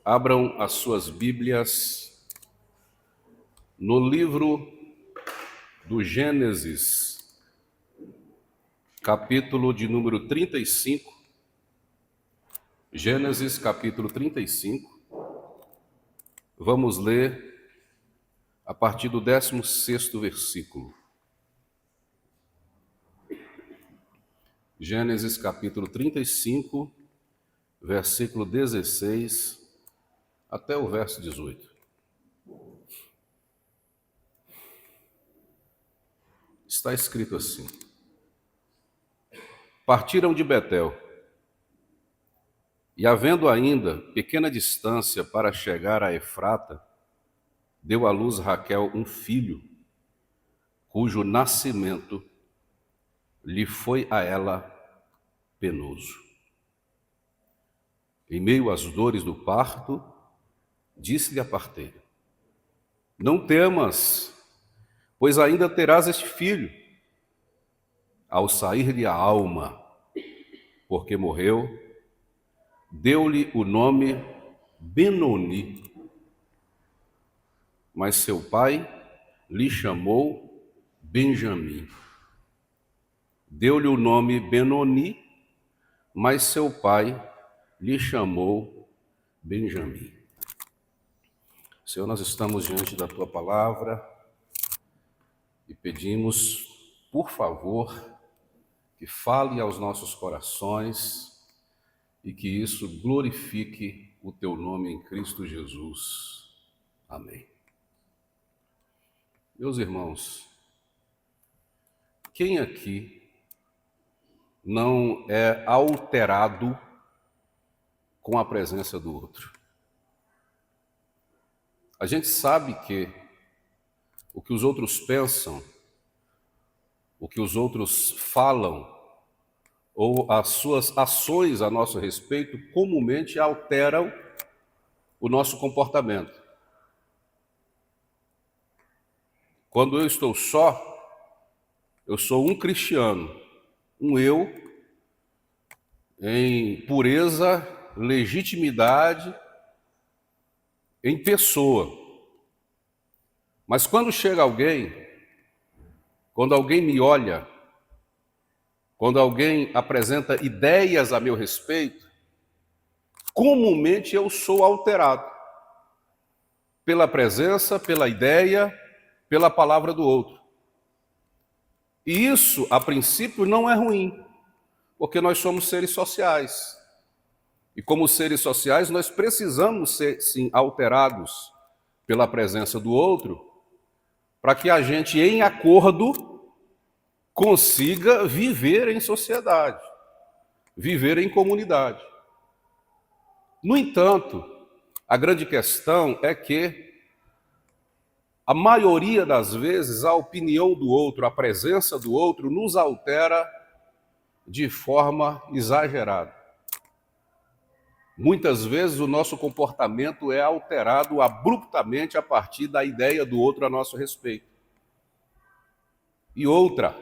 Abram as suas Bíblias no livro do Gênesis, capítulo de número 35. Gênesis, capítulo 35. Vamos ler a partir do 16º versículo. Gênesis, capítulo 35, versículo 16 até o verso 18. Está escrito assim: Partiram de Betel, e havendo ainda pequena distância para chegar a Efrata, deu à luz Raquel um filho, cujo nascimento lhe foi a ela penoso. Em meio às dores do parto, disse-lhe a parteira: Não temas, pois ainda terás este filho. Ao sair-lhe a alma, porque morreu, deu-lhe o nome Benoni, mas seu pai lhe chamou Benjamim. Deu-lhe o nome Benoni, mas seu pai lhe chamou Benjamim. Senhor, nós estamos diante da Tua palavra e pedimos, por favor, que fale aos nossos corações e que isso glorifique o Teu nome em Cristo Jesus. Amém. Meus irmãos, quem aqui não é alterado com a presença do outro? A gente sabe que o que os outros pensam, o que os outros falam, ou as suas ações a nosso respeito, comumente alteram o nosso comportamento. Quando eu estou só, eu sou um cristiano, um eu em pureza, legitimidade, em pessoa. Mas quando chega alguém, quando alguém me olha, quando alguém apresenta ideias a meu respeito, comumente eu sou alterado pela presença, pela ideia, pela palavra do outro. E isso, a princípio, não é ruim, porque nós somos seres sociais. E como seres sociais, nós precisamos ser, sim, alterados pela presença do outro, para que a gente, em acordo, consiga viver em sociedade, viver em comunidade. No entanto, a grande questão é que a maioria das vezes a opinião do outro, a presença do outro, nos altera de forma exagerada. Muitas vezes o nosso comportamento é alterado abruptamente a partir da ideia do outro a nosso respeito. E outra,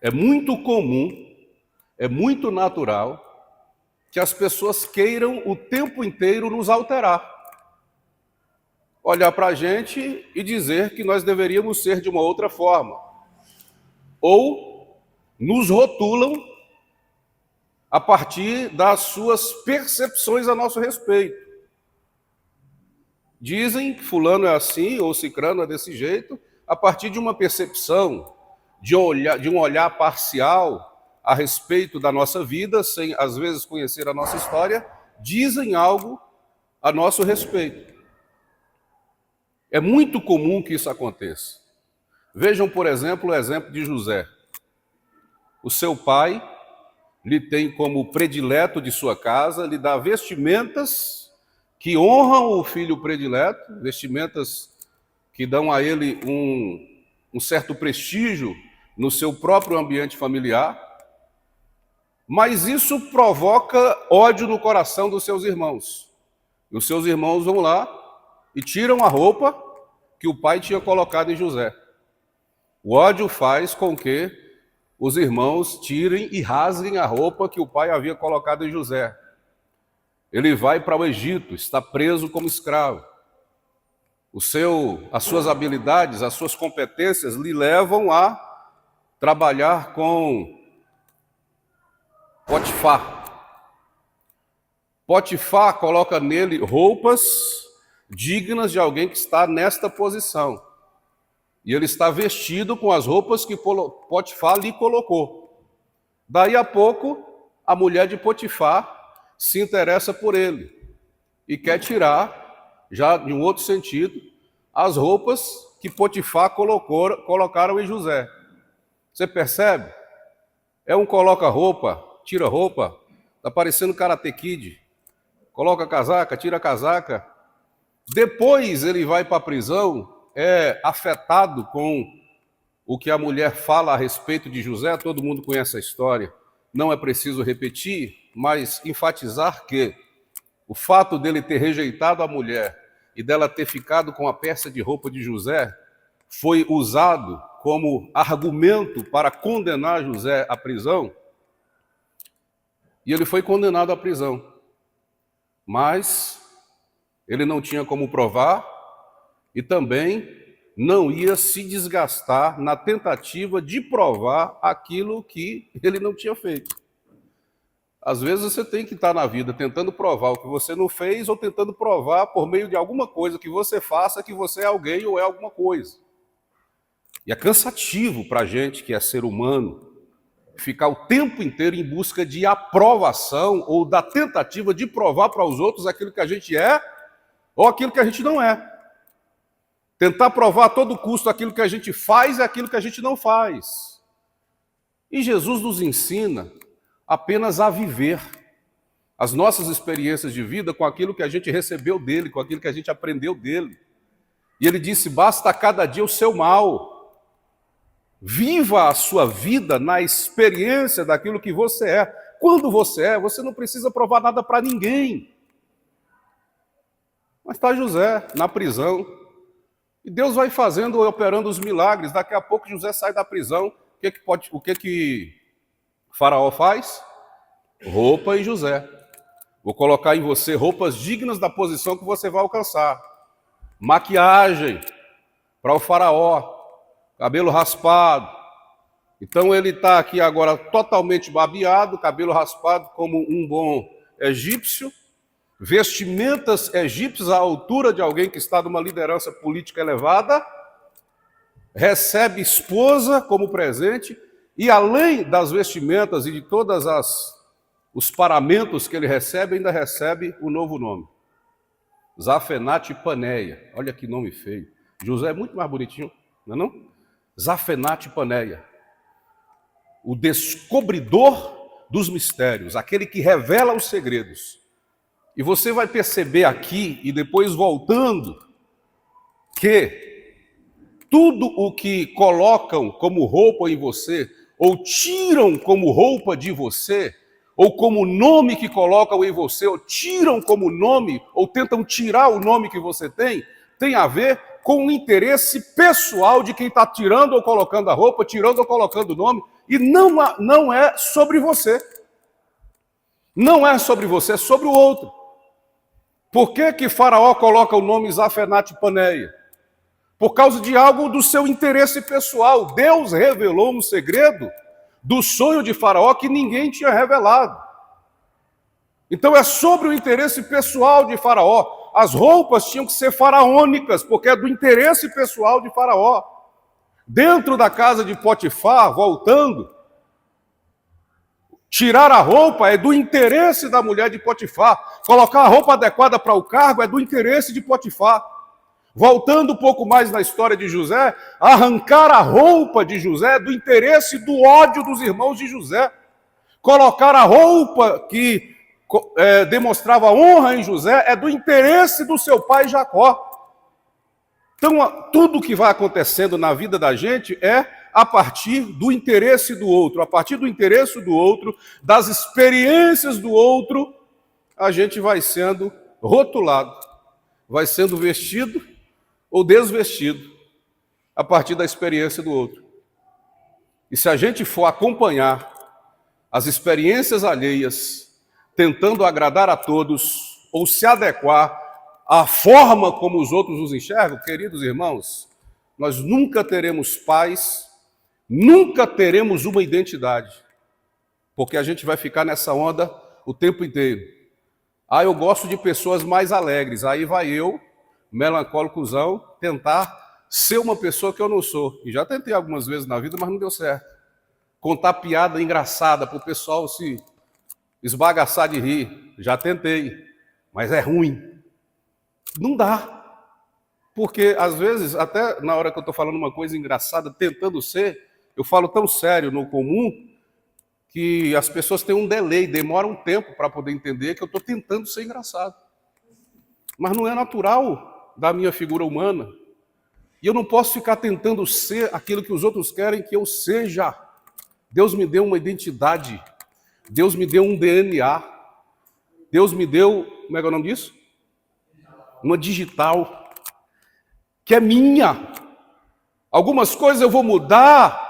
é muito comum, é muito natural que as pessoas queiram o tempo inteiro nos alterar. Olhar para a gente e dizer que nós deveríamos ser de uma outra forma. Ou nos rotulam a partir das suas percepções a nosso respeito. Dizem que fulano é assim ou cicrano é desse jeito, a partir de uma percepção, de um olhar parcial a respeito da nossa vida, sem às vezes conhecer a nossa história, dizem algo a nosso respeito. É muito comum que isso aconteça. Vejam, por exemplo, o exemplo de José. O seu pai lhe tem como predileto de sua casa, lhe dá vestimentas que honram o filho predileto, vestimentas que dão a ele um certo prestígio no seu próprio ambiente familiar, mas isso provoca ódio no coração dos seus irmãos. E os seus irmãos vão lá e tiram a roupa que o pai tinha colocado em José. O ódio faz com que os irmãos tirem e rasguem a roupa que o pai havia colocado em José. Ele vai para o Egito, está preso como escravo. As suas habilidades, as suas competências lhe levam a trabalhar com Potifar. Potifar coloca nele roupas dignas de alguém que está nesta posição. E ele está vestido com as roupas que Potifar lhe colocou. Daí a pouco, a mulher de Potifar se interessa por ele e quer tirar, já de um outro sentido, as roupas que Potifar colocaram em José. Você percebe? É um coloca-roupa, tira roupa, está parecendo Karate Kid. Coloca a casaca, tira a casaca. Depois ele vai para a prisão, é afetado com o que a mulher fala a respeito de José. Todo mundo conhece a história, não é preciso repetir, mas enfatizar que o fato dele ter rejeitado a mulher e dela ter ficado com a peça de roupa de José foi usado como argumento para condenar José à prisão, e ele foi condenado à prisão. Mas ele não tinha como provar e também não ia se desgastar na tentativa de provar aquilo que ele não tinha feito. Às vezes você tem que estar na vida tentando provar o que você não fez ou tentando provar por meio de alguma coisa que você faça que você é alguém ou é alguma coisa. E é cansativo para a gente que é ser humano ficar o tempo inteiro em busca de aprovação ou da tentativa de provar para os outros aquilo que a gente é ou aquilo que a gente não é. Tentar provar a todo custo aquilo que a gente faz e aquilo que a gente não faz. E Jesus nos ensina apenas a viver as nossas experiências de vida com aquilo que a gente recebeu dele, com aquilo que a gente aprendeu dele. E ele disse: basta a cada dia o seu mal. Viva a sua vida na experiência daquilo que você é. Quando você não precisa provar nada para ninguém. Mas está José na prisão. E Deus vai fazendo, operando os milagres. Daqui a pouco José sai da prisão. O que Faraó faz? Roupa em José. Vou colocar em você roupas dignas da posição que você vai alcançar. Maquiagem para o Faraó. Cabelo raspado. Então ele está aqui agora totalmente babeado, cabelo raspado como um bom egípcio, vestimentas egípcias à altura de alguém que está numa liderança política elevada, recebe esposa como presente, e além das vestimentas e de todas os paramentos que ele recebe, ainda recebe o novo nome. Zafenate Paneia. Olha que nome feio. José é muito mais bonitinho, não é não? Zafenate Paneia, o descobridor dos mistérios, aquele que revela os segredos. E você vai perceber aqui, e depois voltando, que tudo o que colocam como roupa em você, ou tiram como roupa de você, ou como nome que colocam em você, ou tiram como nome, ou tentam tirar o nome que você tem a ver com o interesse pessoal de quem está tirando ou colocando a roupa, tirando ou colocando o nome, e não é sobre você. Não é sobre você, é sobre o outro. Por que Faraó coloca o nome Zafenate Paneia? Por causa de algo do seu interesse pessoal. Deus revelou um segredo do sonho de Faraó que ninguém tinha revelado. Então é sobre o interesse pessoal de Faraó. As roupas tinham que ser faraônicas, porque é do interesse pessoal de Faraó. Dentro da casa de Potifar, voltando, tirar a roupa é do interesse da mulher de Potifar. Colocar a roupa adequada para o cargo é do interesse de Potifar. Voltando um pouco mais na história de José, arrancar a roupa de José é do interesse do ódio dos irmãos de José. Colocar a roupa que demonstrava honra em José é do interesse do seu pai Jacó. Então, tudo que vai acontecendo na vida da gente é a partir do interesse do outro. A partir do interesse do outro, das experiências do outro, a gente vai sendo rotulado, vai sendo vestido ou desvestido a partir da experiência do outro. E se a gente for acompanhar as experiências alheias, tentando agradar a todos ou se adequar à forma como os outros nos enxergam, queridos irmãos, nós nunca teremos paz, nunca teremos uma identidade, porque a gente vai ficar nessa onda o tempo inteiro. Ah, eu gosto de pessoas mais alegres, aí vai eu, melancólicozão, tentar ser uma pessoa que eu não sou. E já tentei algumas vezes na vida, mas não deu certo. Contar piada engraçada para o pessoal se esbagaçar de rir, já tentei, mas é ruim. Não dá. Porque, às vezes, até na hora que eu estou falando uma coisa engraçada, tentando ser, eu falo tão sério no comum, que as pessoas têm um delay, demoram um tempo para poder entender que eu estou tentando ser engraçado. Mas não é natural da minha figura humana. E eu não posso ficar tentando ser aquilo que os outros querem que eu seja. Deus me deu uma identidade. Deus me deu um DNA. Deus me deu, como é que é o nome disso? Uma digital, que é minha. Algumas coisas eu vou mudar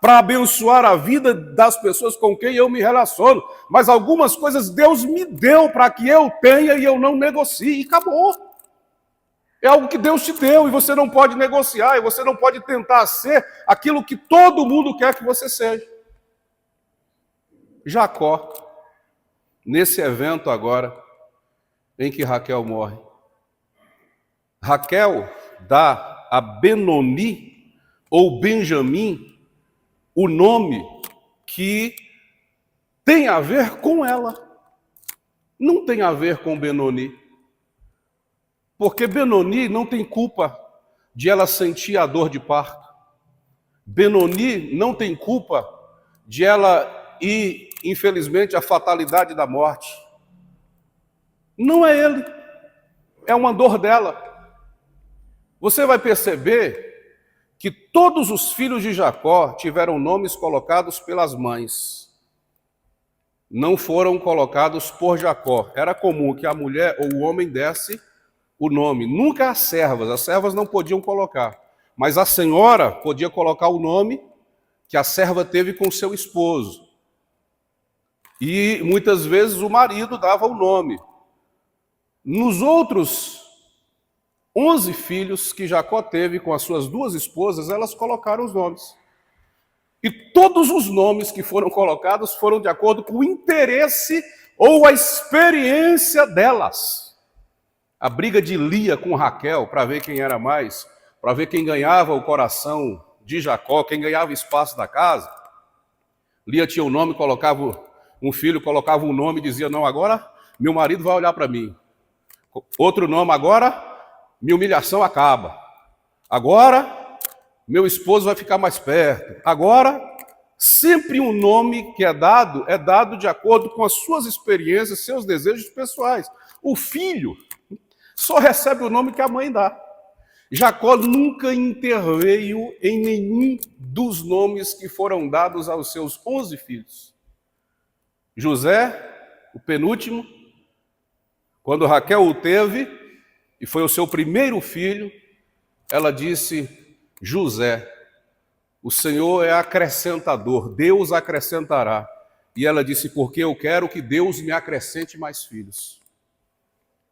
para abençoar a vida das pessoas com quem eu me relaciono, mas algumas coisas Deus me deu para que eu tenha e eu não negocie, e acabou. É algo que Deus te deu e você não pode negociar, e você não pode tentar ser aquilo que todo mundo quer que você seja. Jacó, nesse evento agora, em que Raquel morre, Raquel dá a Benoni, ou Benjamim, o nome que tem a ver com ela. Não tem a ver com Benoni. Porque Benoni não tem culpa de ela sentir a dor de parto. Benoni não tem culpa de ela ir, infelizmente, à fatalidade da morte. Não é ele. É uma dor dela. Você vai perceber que todos os filhos de Jacó tiveram nomes colocados pelas mães. Não foram colocados por Jacó. Era comum que a mulher ou o homem desse o nome. Nunca as servas não podiam colocar. Mas a senhora podia colocar o nome que a serva teve com seu esposo. E muitas vezes o marido dava o nome. Nos outros 11 filhos que Jacó teve com as suas duas esposas, elas colocaram os nomes. E todos os nomes que foram colocados foram de acordo com o interesse ou a experiência delas. A briga de Lia com Raquel, para ver quem era mais, para ver quem ganhava o coração de Jacó, quem ganhava espaço da casa. Lia tinha um nome, colocava um filho, colocava um nome e dizia, não, agora meu marido vai olhar para mim. Outro nome, agora minha humilhação acaba. Agora, meu esposo vai ficar mais perto. Agora, sempre um nome que é dado de acordo com as suas experiências, seus desejos pessoais. O filho só recebe o nome que a mãe dá. Jacó nunca interveio em nenhum dos nomes que foram dados aos seus 11 filhos. José, o penúltimo, quando Raquel o teve, e foi o seu primeiro filho, ela disse, José, o Senhor é acrescentador, Deus acrescentará. E ela disse, porque eu quero que Deus me acrescente mais filhos.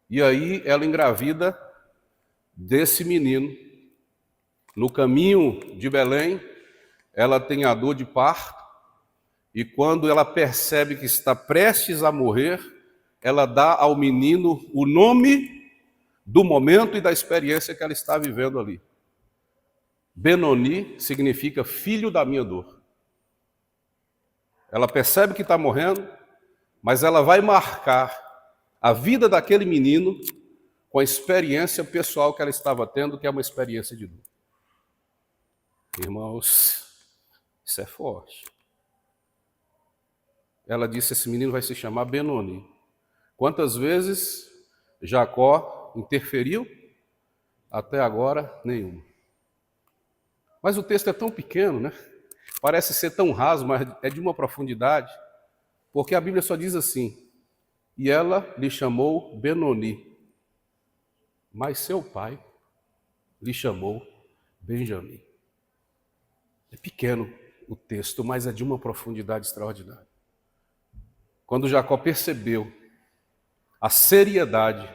E aí ela engravida desse menino. No caminho de Belém, ela tem a dor de parto, e quando ela percebe que está prestes a morrer, ela dá ao menino o nome do momento e da experiência que ela está vivendo ali. Benoni significa filho da minha dor. Ela percebe que está morrendo, mas ela vai marcar a vida daquele menino com a experiência pessoal que ela estava tendo, que é uma experiência de dor. Irmãos, isso é forte. Ela disse, esse menino vai se chamar Benoni. Quantas vezes Jacó interferiu? Até agora, nenhuma. Mas o texto é tão pequeno, né? Parece ser tão raso, mas é de uma profundidade, porque a Bíblia só diz assim, e ela lhe chamou Benoni, mas seu pai lhe chamou Benjamim. É pequeno o texto, mas é de uma profundidade extraordinária. Quando Jacó percebeu a seriedade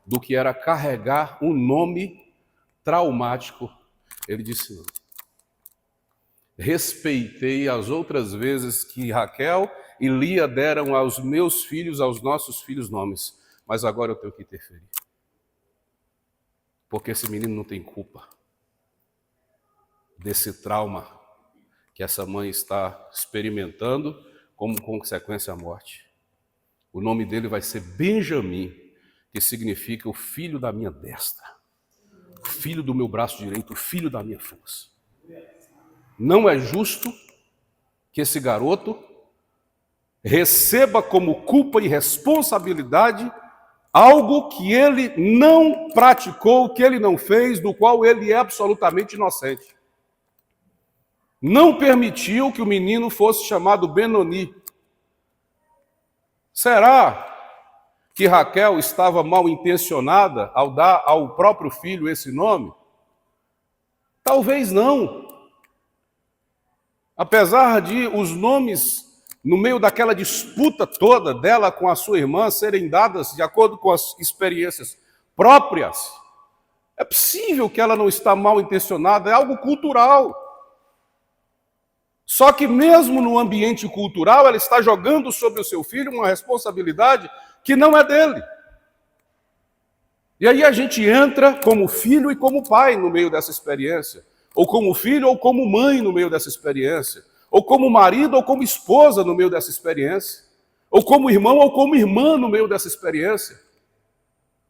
do que era carregar um nome traumático, ele disse não. Respeitei as outras vezes que Raquel e Lia deram aos meus filhos, aos nossos filhos, nomes, mas agora eu tenho que interferir. Porque esse menino não tem culpa desse trauma que essa mãe está experimentando como consequência à morte. O nome dele vai ser Benjamim, que significa o filho da minha destra, o filho do meu braço direito, o filho da minha força. Não é justo que esse garoto receba como culpa e responsabilidade algo que ele não praticou, que ele não fez, do qual ele é absolutamente inocente. Não permitiu que o menino fosse chamado Benoni. Será que Raquel estava mal intencionada ao dar ao próprio filho esse nome? Talvez não. Apesar de os nomes, no meio daquela disputa toda dela com a sua irmã, serem dadas de acordo com as experiências próprias, é possível que ela não está mal intencionada, é algo cultural. Só que mesmo no ambiente cultural, ela está jogando sobre o seu filho uma responsabilidade que não é dele. E aí a gente entra como filho e como pai no meio dessa experiência, ou como filho ou como mãe no meio dessa experiência, ou como marido ou como esposa no meio dessa experiência, ou como irmão ou como irmã no meio dessa experiência.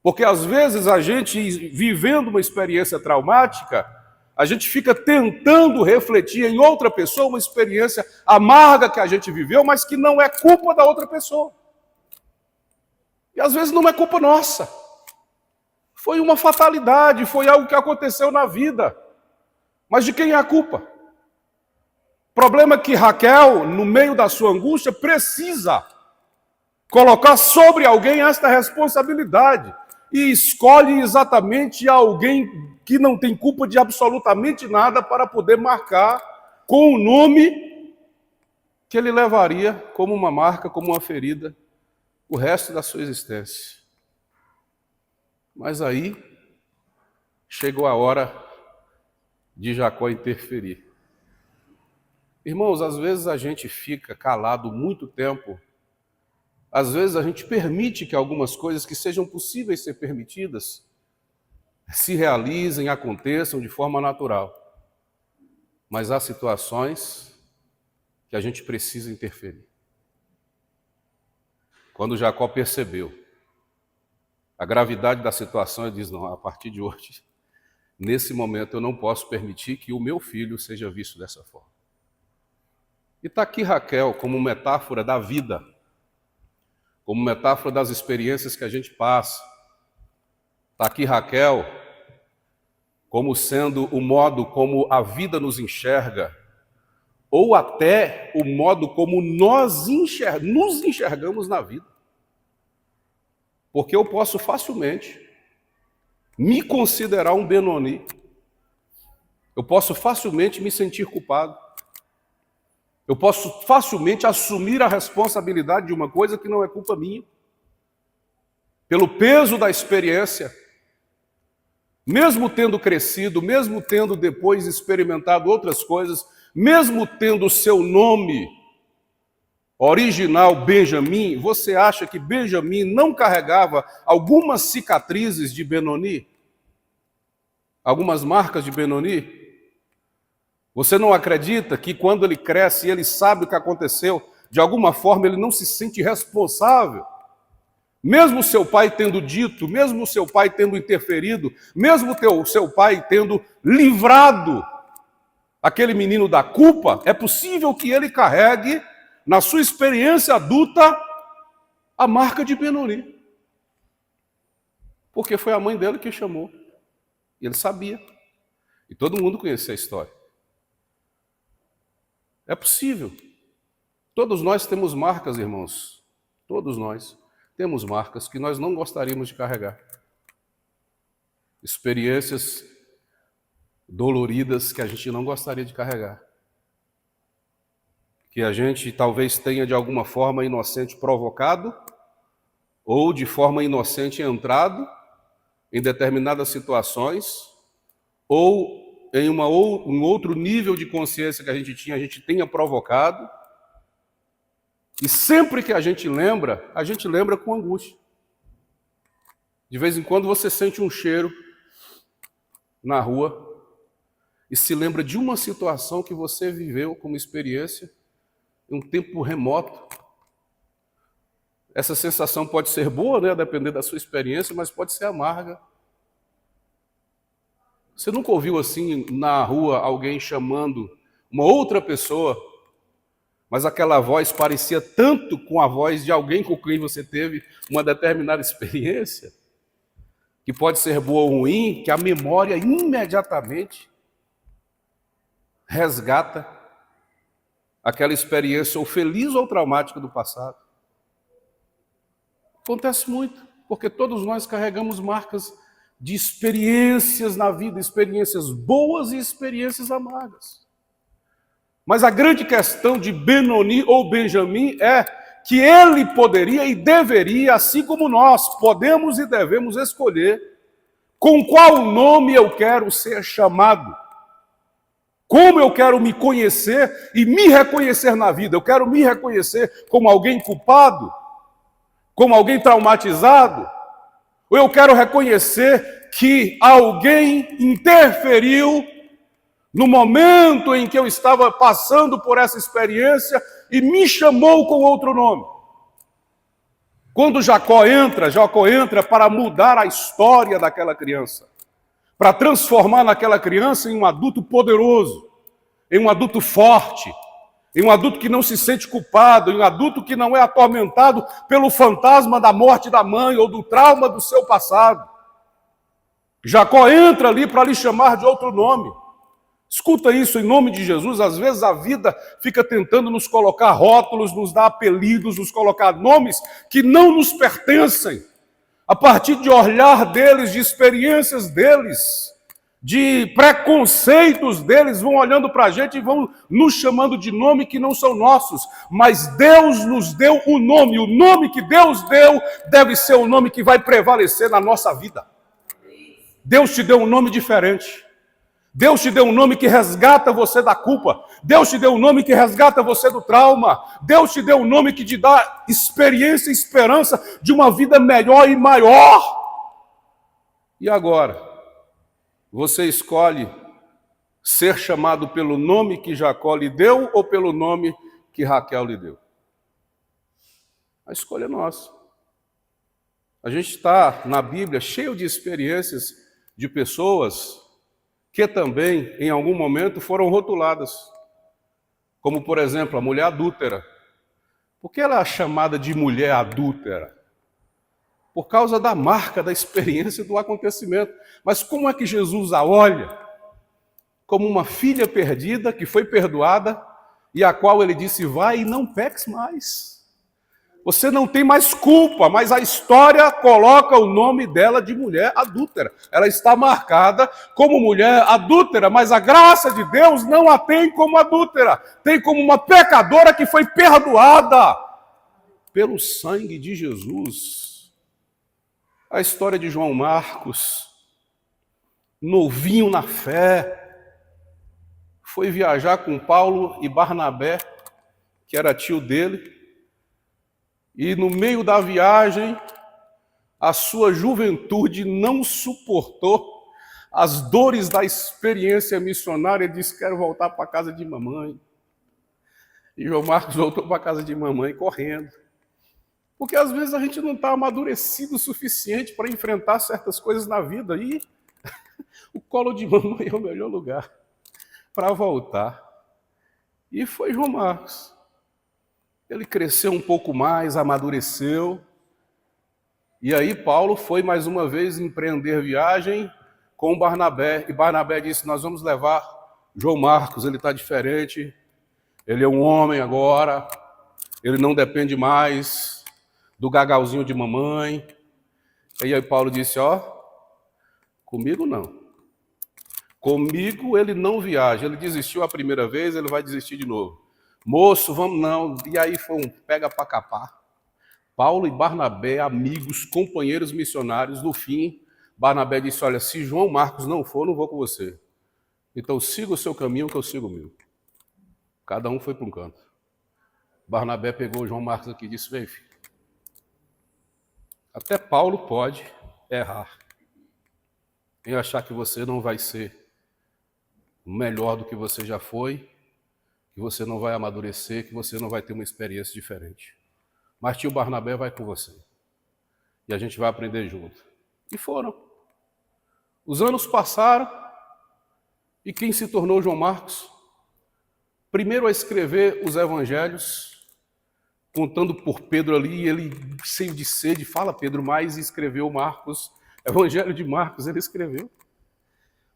Porque às vezes a gente, vivendo uma experiência traumática, a gente fica tentando refletir em outra pessoa uma experiência amarga que a gente viveu, mas que não é culpa da outra pessoa. E às vezes não é culpa nossa. Foi uma fatalidade, foi algo que aconteceu na vida. Mas de quem é a culpa? O problema é que Raquel, no meio da sua angústia, precisa colocar sobre alguém esta responsabilidade. E escolhe exatamente alguém que não tem culpa de absolutamente nada para poder marcar com o nome que ele levaria como uma marca, como uma ferida, o resto da sua existência. Mas aí chegou a hora de Jacó interferir. Irmãos, às vezes a gente fica calado muito tempo, às vezes a gente permite que algumas coisas que sejam possíveis ser permitidas se realizem, aconteçam de forma natural. Mas há situações que a gente precisa interferir. Quando Jacó percebeu a gravidade da situação, ele diz, não, a partir de hoje, nesse momento eu não posso permitir que o meu filho seja visto dessa forma. E está aqui Raquel como metáfora da vida, como metáfora das experiências que a gente passa. Está aqui Raquel como sendo o modo como a vida nos enxerga, ou até o modo como nós nos enxergamos na vida. Porque eu posso facilmente me considerar um Benoni, eu posso facilmente me sentir culpado, eu posso facilmente assumir a responsabilidade de uma coisa que não é culpa minha, pelo peso da experiência, mesmo tendo crescido, mesmo tendo depois experimentado outras coisas, mesmo tendo o seu nome original Benjamim, você acha que Benjamim não carregava algumas cicatrizes de Benoni? Algumas marcas de Benoni? Você não acredita que quando ele cresce e ele sabe o que aconteceu, de alguma forma ele não se sente responsável? Mesmo seu pai tendo dito, mesmo seu pai tendo interferido, mesmo seu pai tendo livrado aquele menino da culpa, é possível que ele carregue, na sua experiência adulta, a marca de Benoni. Porque foi a mãe dele que chamou. E ele sabia. E todo mundo conhecia a história. É possível. Todos nós temos marcas, irmãos. Todos nós temos marcas que nós não gostaríamos de carregar. Experiências doloridas que a gente não gostaria de carregar. Que a gente talvez tenha de alguma forma inocente provocado, ou de forma inocente entrado em determinadas situações, ou em um outro nível de consciência que a gente tenha provocado, e sempre que a gente lembra com angústia. De vez em quando você sente um cheiro na rua e se lembra de uma situação que você viveu como experiência em um tempo remoto. Essa sensação pode ser boa, né, a depender da sua experiência, mas pode ser amarga. Você nunca ouviu assim na rua alguém chamando uma outra pessoa, mas aquela voz parecia tanto com a voz de alguém com quem você teve uma determinada experiência, que pode ser boa ou ruim, que a memória imediatamente resgata aquela experiência, ou feliz ou traumática, do passado. Acontece muito, porque todos nós carregamos marcas de experiências na vida, experiências boas e experiências amargas. Mas a grande questão de Benoni ou Benjamim é que ele poderia e deveria, assim como nós, podemos e devemos escolher com qual nome eu quero ser chamado. Como eu quero me conhecer e me reconhecer na vida. Eu quero me reconhecer como alguém culpado, como alguém traumatizado, ou eu quero reconhecer que alguém interferiu no momento em que eu estava passando por essa experiência e me chamou com outro nome. Quando Jacó entra para mudar a história daquela criança, para transformar naquela criança em um adulto poderoso, em um adulto forte, em um adulto que não se sente culpado, em um adulto que não é atormentado pelo fantasma da morte da mãe ou do trauma do seu passado. Jacó entra ali para lhe chamar de outro nome. Escuta isso, em nome de Jesus. Às vezes a vida fica tentando nos colocar rótulos, nos dar apelidos, nos colocar nomes que não nos pertencem. A partir de olhar deles, de experiências deles, de preconceitos deles, vão olhando para a gente e vão nos chamando de nome que não são nossos. Mas Deus nos deu o nome que Deus deu deve ser o nome que vai prevalecer na nossa vida. Deus te deu um nome diferente. Deus te deu um nome que resgata você da culpa. Deus te deu um nome que resgata você do trauma. Deus te deu um nome que te dá experiência e esperança de uma vida melhor e maior. E agora? Você escolhe ser chamado pelo nome que Jacó lhe deu ou pelo nome que Raquel lhe deu? A escolha é nossa. A gente está na Bíblia cheio de experiências de pessoas que também, em algum momento, foram rotuladas. Como, por exemplo, a mulher adúltera. Por que ela é chamada de mulher adúltera? Por causa da marca, da experiência do acontecimento. Mas como é que Jesus a olha? Como uma filha perdida que foi perdoada e a qual ele disse, vai e não peques mais. Você não tem mais culpa, mas a história coloca o nome dela de mulher adúltera. Ela está marcada como mulher adúltera, mas a graça de Deus não a tem como adúltera. Tem como uma pecadora que foi perdoada pelo sangue de Jesus. A história de João Marcos, novinho na fé, foi viajar com Paulo e Barnabé, que era tio dele, e no meio da viagem, a sua juventude não suportou as dores da experiência missionária e disse, quero voltar para a casa de mamãe. E João Marcos voltou para a casa de mamãe correndo. Porque às vezes a gente não está amadurecido o suficiente para enfrentar certas coisas na vida. E o colo de mamãe é o melhor lugar para voltar. E foi João Marcos. Ele cresceu um pouco mais, amadureceu. E aí Paulo foi mais uma vez empreender viagem com Barnabé. E Barnabé disse, nós vamos levar João Marcos, ele está diferente. Ele é um homem agora. Ele não depende mais do gagalzinho de mamãe. E aí Paulo disse, comigo não. Comigo ele não viaja. Ele desistiu a primeira vez, ele vai desistir de novo. Moço, vamos não. E aí foi um pega para capar. Paulo e Barnabé, amigos, companheiros missionários, no fim, Barnabé disse, olha, se João Marcos não for, não vou com você. Então siga o seu caminho que eu sigo o meu. Cada um foi para um canto. Barnabé pegou o João Marcos aqui e disse, vem filho, até Paulo pode errar em achar que você não vai ser melhor do que você já foi, que você não vai amadurecer, que você não vai ter uma experiência diferente. Mas tio Barnabé vai com você. E a gente vai aprender junto. E foram. Os anos passaram e quem se tornou João Marcos? Primeiro a escrever os evangelhos, contando por Pedro ali, ele cheio de sede, fala Pedro mais, e escreveu Marcos, Evangelho de Marcos, ele escreveu.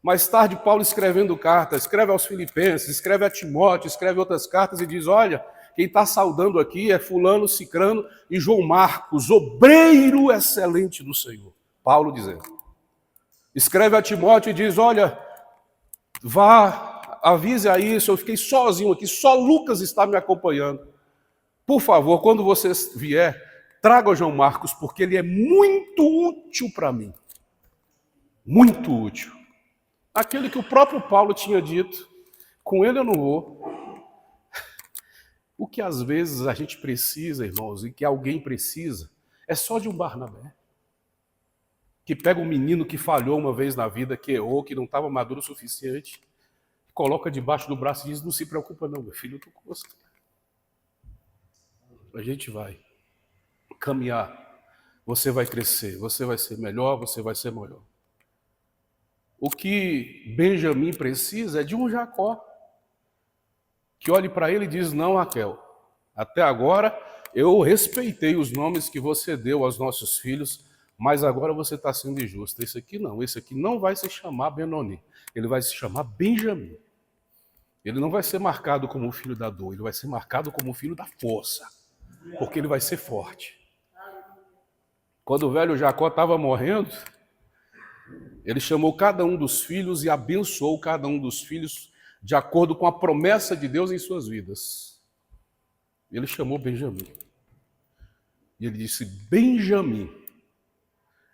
Mais tarde, Paulo escrevendo cartas, escreve aos Filipenses, escreve a Timóteo, escreve outras cartas e diz, olha, quem está saudando aqui é fulano, cicrano e João Marcos, obreiro excelente do Senhor. Paulo dizendo. Escreve a Timóteo e diz, olha, vá, avise a isso, eu fiquei sozinho aqui, só Lucas está me acompanhando. Por favor, quando você vier, traga o João Marcos, porque ele é muito útil para mim. Muito útil. Aquele que o próprio Paulo tinha dito, com ele eu não vou. O que às vezes a gente precisa, irmãos, e que alguém precisa, é só de um Barnabé. Que pega um menino que falhou uma vez na vida, que errou, que não estava maduro o suficiente, coloca debaixo do braço e diz, não se preocupa não, meu filho, eu estou com você. A gente vai caminhar, você vai crescer, você vai ser melhor, você vai ser maior. O que Benjamim precisa é de um Jacó, que olhe para ele e diz, não, Raquel, até agora eu respeitei os nomes que você deu aos nossos filhos, mas agora você está sendo injusto. Esse aqui não vai se chamar Benoni, ele vai se chamar Benjamim. Ele não vai ser marcado como o filho da dor, ele vai ser marcado como o filho da força, porque ele vai ser forte. Quando o velho Jacó estava morrendo, ele chamou cada um dos filhos e abençoou cada um dos filhos de acordo com a promessa de Deus em suas vidas. Ele chamou Benjamim. E ele disse, Benjamim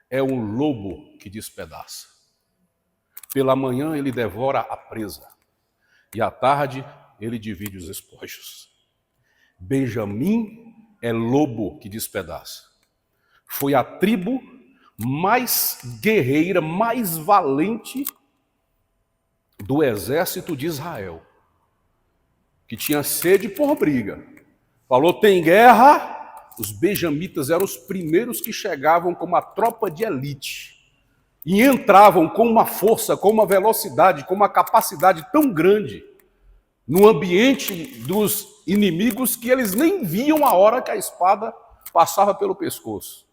é um lobo que despedaça. Pela manhã ele devora a presa. E à tarde ele divide os espojos. Benjamim é lobo que despedaça. Foi a tribo mais guerreira, mais valente do exército de Israel, que tinha sede por briga. Falou, tem guerra, os benjamitas eram os primeiros que chegavam com uma tropa de elite e entravam com uma força, com uma velocidade, com uma capacidade tão grande no ambiente dos inimigos que eles nem viam a hora que a espada passava pelo pescoço.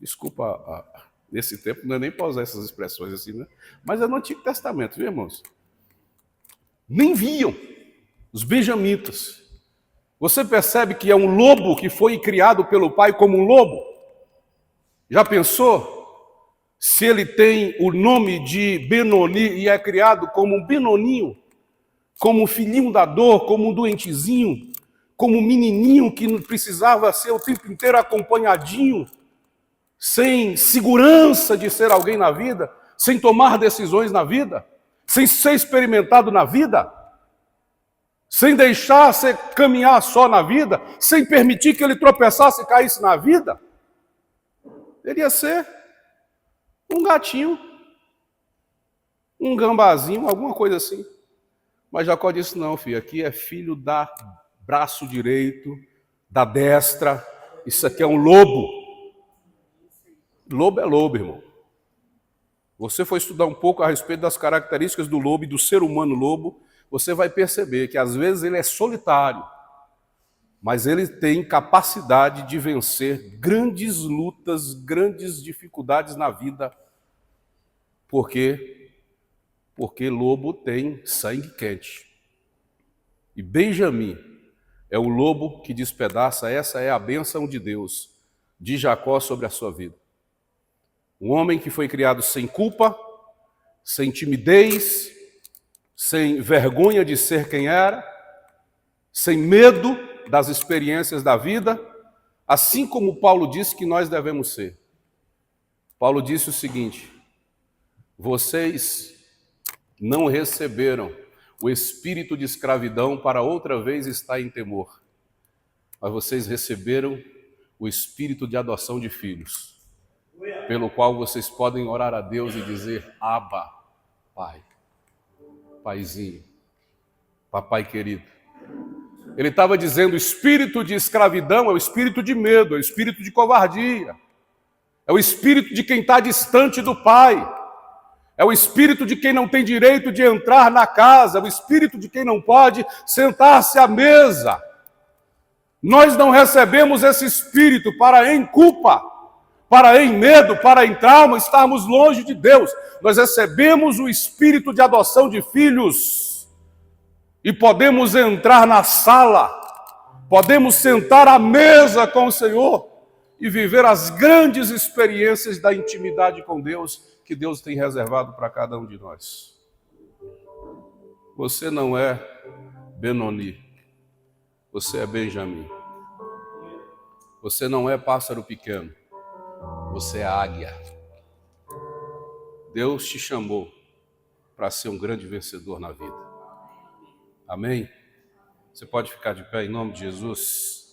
Desculpa, nesse tempo não é nem para usar essas expressões assim, né? Mas é no Antigo Testamento, viu, irmãos? Nem viam os benjamitas. Você percebe que é um lobo que foi criado pelo pai como um lobo? Já pensou? Se ele tem o nome de Benoni e é criado como um Benoninho, como um filhinho da dor, como um doentezinho, como um menininho que precisava ser o tempo inteiro acompanhadinho, sem segurança de ser alguém na vida, sem tomar decisões na vida, sem ser experimentado na vida, sem deixar você caminhar só na vida, sem permitir que ele tropeçasse e caísse na vida, ele ia ser um gatinho, um gambazinho, alguma coisa assim. Mas Jacó disse, não, filho, aqui é filho da braço direito, da destra, isso aqui é um lobo. Lobo é lobo, irmão. Você for estudar um pouco a respeito das características do lobo e do ser humano lobo, você vai perceber que às vezes ele é solitário, mas ele tem capacidade de vencer grandes lutas, grandes dificuldades na vida. Por quê? Porque lobo tem sangue quente. E Benjamim é o lobo que despedaça, essa é a bênção de Deus, de Jacó sobre a sua vida. Um homem que foi criado sem culpa, sem timidez, sem vergonha de ser quem era, sem medo das experiências da vida, Assim como Paulo disse que nós devemos ser. Paulo disse o seguinte: vocês não receberam o espírito de escravidão para outra vez estar em temor, mas vocês receberam o espírito de adoção de filhos, pelo qual vocês podem orar a Deus e dizer: Abba, Pai, Paizinho, Papai querido. Ele estava dizendo: o espírito de escravidão é o espírito de medo, é o espírito de covardia, é o espírito de quem está distante do Pai, é o espírito de quem não tem direito de entrar na casa, é o espírito de quem não pode sentar-se à mesa. Nós não recebemos esse espírito para em culpa, para em medo, para em trauma, estarmos longe de Deus. Nós recebemos o espírito de adoção de filhos e podemos entrar na sala, podemos sentar à mesa com o Senhor e viver as grandes experiências da intimidade com Deus que Deus tem reservado para cada um de nós. Você não é Benoni, você é Benjamim. Você não é pássaro pequeno, você é águia. Deus te chamou para ser um grande vencedor na vida. Amém? Você pode ficar de pé em nome de Jesus?